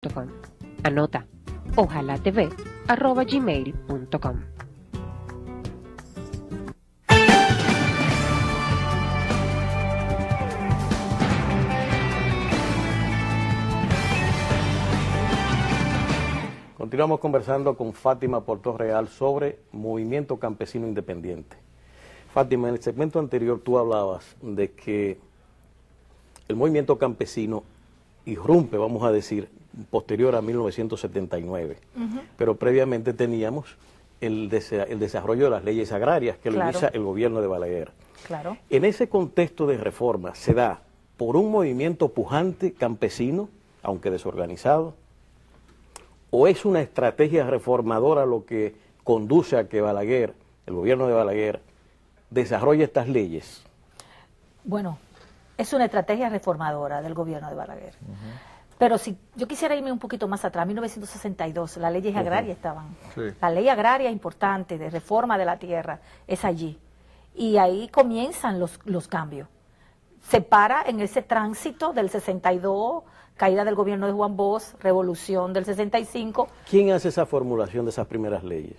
gmail.com. Anota ojalatv@gmail.com. Continuamos conversando con Fátima Portorreal sobre Movimiento Campesino Independiente. Fátima, en el segmento anterior tú hablabas de que el movimiento campesino irrumpe, vamos a decir, posterior a 1979, pero previamente teníamos el desarrollo de las leyes agrarias que lo inicia el gobierno de Balaguer. Claro. En ese contexto de reforma se da por un movimiento pujante campesino, aunque desorganizado, ¿o es una estrategia reformadora lo que conduce a que Balaguer, el gobierno de Balaguer, desarrolle estas leyes? Bueno, es una estrategia reformadora del gobierno de Balaguer. Pero si yo quisiera irme un poquito más atrás, 1962, las leyes agrarias estaban. Sí. La ley agraria importante de reforma de la tierra es allí. Y ahí comienzan los cambios. Se para en ese tránsito del 62, caída del gobierno de Juan Bosch, revolución del 65. ¿Quién hace esa formulación de esas primeras leyes?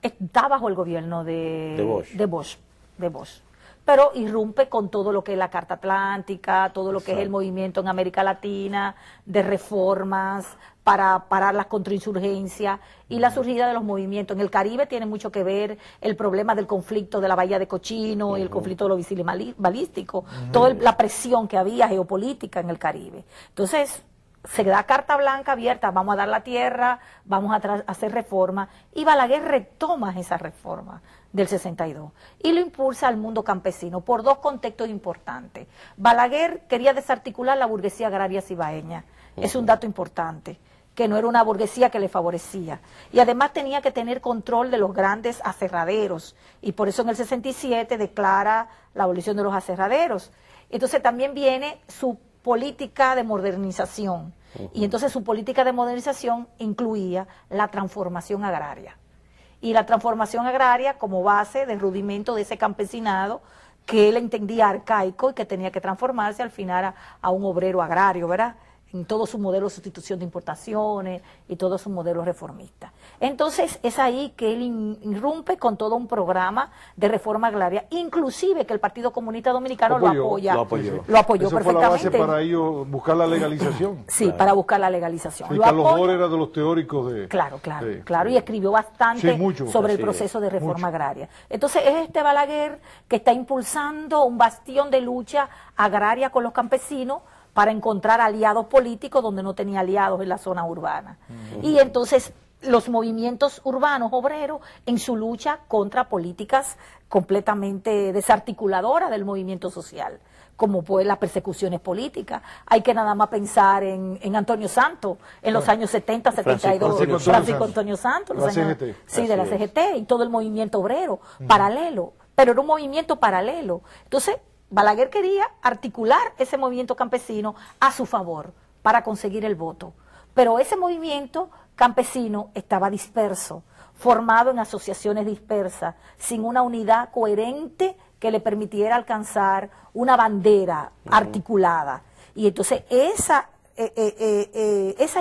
Está bajo el gobierno de Bosch. Bosch. Pero irrumpe con todo lo que es la Carta Atlántica, todo lo que es el Exacto. movimiento en América Latina, de reformas para parar las contrainsurgencias y la surgida de los movimientos. En el Caribe tiene mucho que ver el problema del conflicto de la Bahía de Cochino y el conflicto de los misiles balísticos, toda la presión que había geopolítica en el Caribe. Entonces, se da carta blanca abierta, vamos a dar la tierra, vamos a hacer reformas, y Balaguer retoma esa reforma del 62 y lo impulsa al mundo campesino por dos contextos importantes. Balaguer quería desarticular la burguesía agraria cibaeña, es un dato importante, que no era una burguesía que le favorecía, y además tenía que tener control de los grandes aserraderos, y por eso en el 67 declara la abolición de los aserraderos. Entonces también viene su política de modernización, y entonces su política de modernización incluía la transformación agraria, y la transformación agraria como base del rudimento de ese campesinado que él entendía arcaico y que tenía que transformarse al final a un obrero agrario, ¿verdad?, en todo su modelo de sustitución de importaciones y todo su modelo reformista. Entonces es ahí que él irrumpe con todo un programa de reforma agraria, inclusive que el Partido Comunista Dominicano lo apoyó Eso perfectamente. fue la base para ellos buscar la legalización. Sí, para buscar la legalización. Sí, Carlos Bohr era de los teóricos de... Claro, sí. Y escribió bastante Sí, mucho. sobre el Así proceso de reforma mucho. agraria. Entonces es este Balaguer que está impulsando un bastión de lucha agraria con los campesinos para encontrar aliados políticos donde no tenía aliados en la zona urbana. Y entonces los movimientos urbanos obreros en su lucha contra políticas completamente desarticuladoras del movimiento social, como pues las persecuciones políticas. Hay que nada más pensar en Antonio Santos, en los años 70, 72, Francisco Antonio Santos, la CGT. Sí, de la CGT, y todo el movimiento obrero, paralelo, pero era un movimiento paralelo. Entonces, Balaguer quería articular ese movimiento campesino a su favor para conseguir el voto, pero ese movimiento campesino estaba disperso, formado en asociaciones dispersas, sin una unidad coherente que le permitiera alcanzar una bandera articulada. Y entonces esa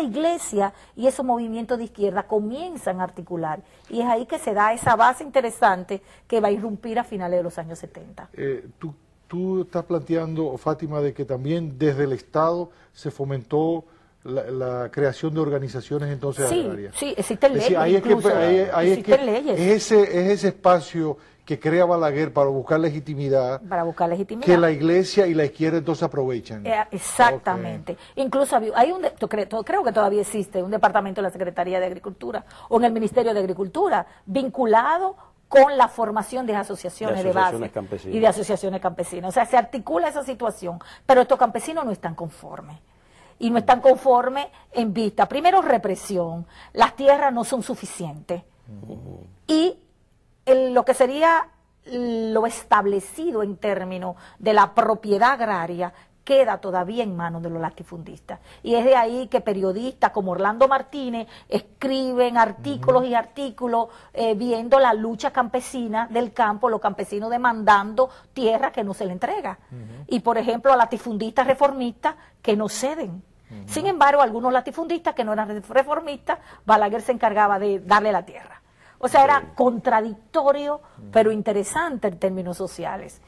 iglesia y esos movimientos de izquierda comienzan a articular, y es ahí que se da esa base interesante que va a irrumpir a finales de los años 70. Tú estás planteando, Fátima, de que también desde el Estado se fomentó la creación de organizaciones entonces agrarias. Sí, existen leyes. Es ese espacio que crea Balaguer para buscar legitimidad, que la iglesia y la izquierda entonces aprovechan. Exactamente. Okay. Incluso creo que todavía existe un departamento de la Secretaría de Agricultura o en el Ministerio de Agricultura vinculado con la formación de asociaciones de base y de asociaciones campesinas. O sea, se articula esa situación, pero estos campesinos no están conformes. Y no están conformes en vista, primero, represión, las tierras no son suficientes. Y lo que sería lo establecido en términos de la propiedad agraria queda todavía en manos de los latifundistas. Y es de ahí que periodistas como Orlando Martínez escriben artículos y artículos viendo la lucha campesina del campo, los campesinos demandando tierra que no se le entrega. Y por ejemplo a latifundistas reformistas que no ceden Sin embargo, algunos latifundistas que no eran reformistas, Balaguer se encargaba de darle la tierra. O sea, era contradictorio, pero interesante en términos sociales.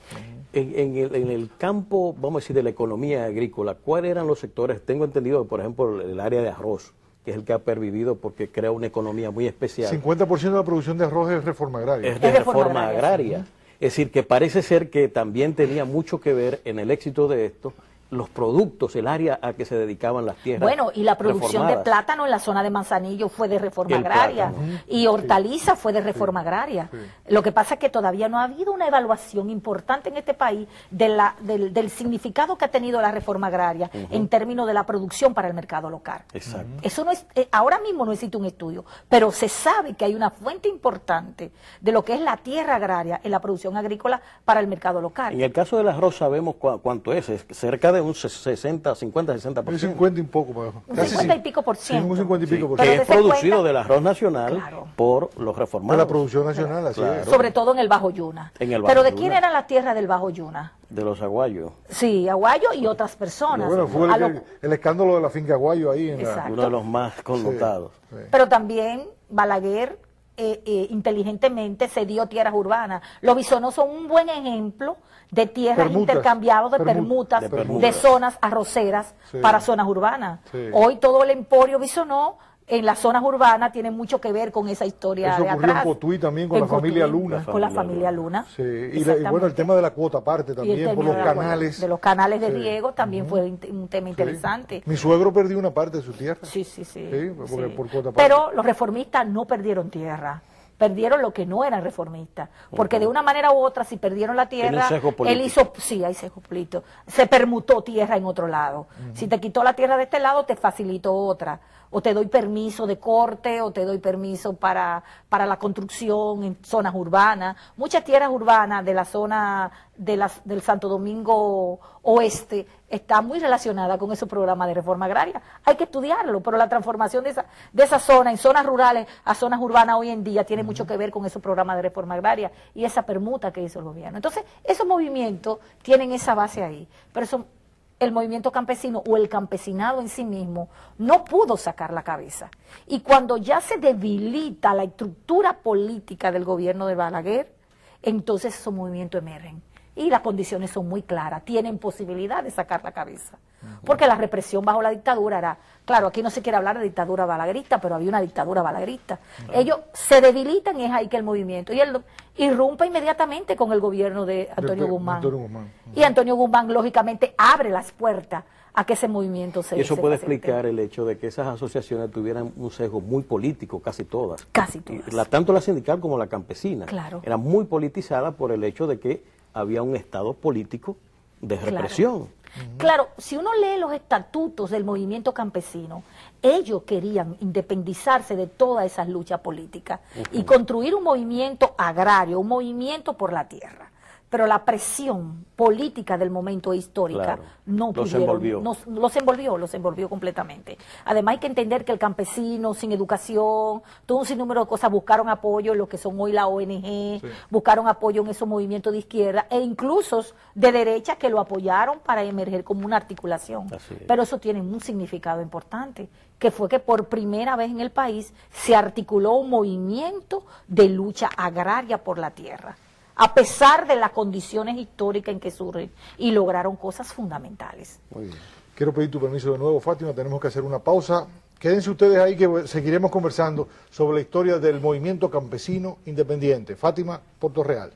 En el campo, vamos a decir, de la economía agrícola, ¿cuáles eran los sectores? Tengo entendido, por ejemplo, el área de arroz, que es el que ha pervivido porque crea una economía muy especial. 50% de la producción de arroz es reforma agraria. Es de reforma agraria. Es decir, que parece ser que también tenía mucho que ver en el éxito de esto los productos, el área a que se dedicaban las tierras. Bueno, y la producción reformadas. de plátano en la zona de Manzanillo fue de reforma agraria, y hortaliza fue de reforma agraria. Lo que pasa es que todavía no ha habido una evaluación importante en este país del significado que ha tenido la reforma agraria en términos de la producción para el mercado local. Exacto. Eso no es, ahora mismo no existe un estudio, pero se sabe que hay una fuente importante de lo que es la tierra agraria en la producción agrícola para el mercado local. En el caso del arroz sabemos cuánto es cerca de un 60, 50, 60%. Un 50 y un poco más. Un 50 y pico por ciento. Sí, un 50 y pico por Pero Que ciento. es dese producido cuenta, del arroz nacional claro, por los reformados. De la producción nacional, así Claro. es. sobre todo en el Bajo Yuna. En el Bajo Pero ¿de Yuna. quién eran las tierras del Bajo Yuna? De los aguayos. Sí, Aguayo y otras personas. Bueno, fue A lo- el escándalo de la finca Aguayo ahí en Exacto. Uno de los más connotados. Sí. Pero también Balaguer inteligentemente cedió tierras urbanas. Los bisonos son un buen ejemplo de tierras Permutas. intercambiadas de Permutas. permutas, De de zonas arroceras Sí. para zonas urbanas. Sí. Hoy todo el emporio bisonó en las zonas urbanas tiene mucho que ver con esa historia Eso de ocurrió atrás. en Cotuí también con En la familia Cotuí, Luna. Con la familia Luna. Sí, y Exactamente. bueno, el tema de la cuota aparte Y el también, por tema los de canales. de los canales de Sí. riego también fue un tema interesante. Mi suegro perdió una parte de su tierra. Sí. Porque por cuota aparte. Pero los reformistas no perdieron tierra, perdieron lo que no eran reformistas, porque de una manera u otra, si perdieron la Tiene tierra, un sesgo él político. hizo, sí, hay sesgo político, se permutó tierra en otro lado. Si te quitó la tierra de este lado, te facilitó otra, o te doy permiso de corte, o te doy permiso para la construcción en zonas urbanas. Muchas tierras urbanas de la zona del Santo Domingo Oeste está muy relacionada con esos programas de reforma agraria. Hay que estudiarlo, pero la transformación de esa zona, en zonas rurales a zonas urbanas hoy en día, tiene mucho que ver con esos programas de reforma agraria y esa permuta que hizo el gobierno. Entonces, esos movimientos tienen esa base ahí, pero el movimiento campesino o el campesinado en sí mismo no pudo sacar la cabeza. Y cuando ya se debilita la estructura política del gobierno de Balaguer, entonces esos movimientos emergen. Y las condiciones son muy claras, tienen posibilidad de sacar la cabeza. Porque la represión bajo la dictadura era, claro, aquí no se quiere hablar de dictadura balaguerista, pero había una dictadura balaguerista. Ellos se debilitan y es ahí que el movimiento, y él irrumpe inmediatamente con el gobierno de Antonio Guzmán. Y Antonio Guzmán, lógicamente, abre las puertas a que ese movimiento se Y eso se puede facilite. explicar el hecho de que esas asociaciones tuvieran un sesgo muy político, casi todas. Casi todas. Tanto la sindical como la campesina. Claro. Era muy politizada por el hecho de que había un estado político de Claro. represión. Claro, si uno lee los estatutos del movimiento campesino, ellos querían independizarse de todas esas luchas políticas y construir un movimiento agrario, un movimiento por la tierra. Pero la presión política del momento histórica Claro. no Los pudieron, envolvió. los envolvió completamente. Además hay que entender que el campesino sin educación, todo un sinnúmero de cosas, buscaron apoyo en lo que son hoy la ONG, buscaron apoyo en esos movimientos de izquierda e incluso de derecha que lo apoyaron para emerger como una articulación. Así es. Pero eso tiene un significado importante, que fue que por primera vez en el país se articuló un movimiento de lucha agraria por la tierra, a pesar de las condiciones históricas en que surgen, y lograron cosas fundamentales. Muy bien. Quiero pedir tu permiso de nuevo, Fátima, tenemos que hacer una pausa. Quédense ustedes ahí que seguiremos conversando sobre la historia del movimiento campesino independiente. Fátima, Puerto Real.